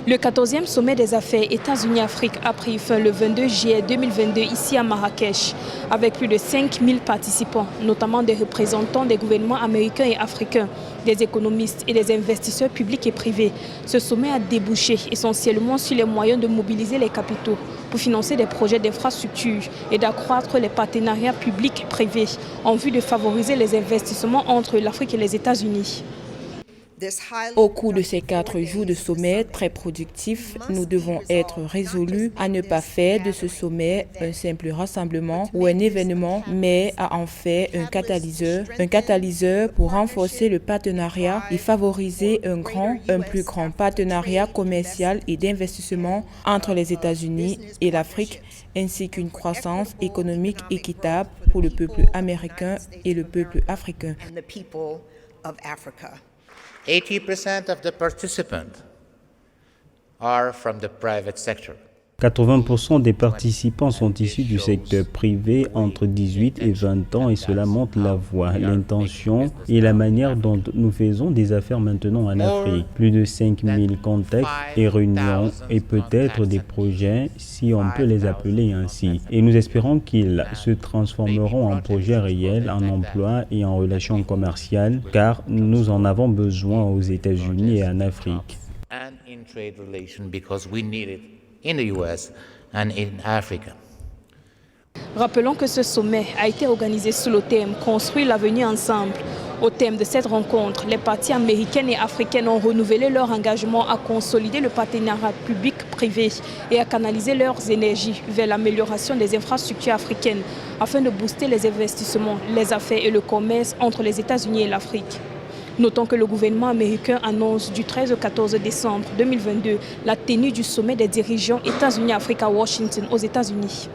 Le 14e sommet des affaires États-Unis-Afrique a pris fin le 22 juillet 2022 ici à Marrakech, avec plus de 5000 participants, notamment des représentants des gouvernements américains et africains, des économistes et des investisseurs publics et privés. Ce sommet a débouché essentiellement sur les moyens de mobiliser les capitaux pour financer des projets d'infrastructure et d'accroître les partenariats publics-privés en vue de favoriser les investissements entre l'Afrique et les États-Unis. Au cours de ces 4 jours de sommet très productifs, nous devons être résolus à ne pas faire de ce sommet un simple rassemblement ou un événement, mais à en faire un catalyseur pour renforcer le partenariat et favoriser un plus grand partenariat commercial et d'investissement entre les États-Unis et l'Afrique, ainsi qu'une croissance économique équitable pour le peuple américain et le peuple africain. 80% of the participants are from the private sector. 80% des participants sont issus du secteur privé entre 18 et 20 ans et cela montre la voie, l'intention et la manière dont nous faisons des affaires maintenant en Afrique. Plus de 5000 contacts et réunions et peut-être des projets si on peut les appeler ainsi. Et nous espérons qu'ils se transformeront en projets réels, en emplois et en relations commerciales car nous en avons besoin aux États-Unis et en Afrique. And in trade relations because we need it in the US and in Africa. Rappelons que ce sommet a été organisé sous le thème « Construire l'avenir ensemble ». Au thème de cette rencontre, les parties américaines et africaines ont renouvelé leur engagement à consolider le partenariat public-privé et à canaliser leurs énergies vers l'amélioration des infrastructures africaines afin de booster les investissements, les affaires et le commerce entre les États-Unis et l'Afrique. Notons que le gouvernement américain annonce du 13 au 14 décembre 2022 la tenue du sommet des dirigeants États-Unis-Afrique à Washington, aux États-Unis.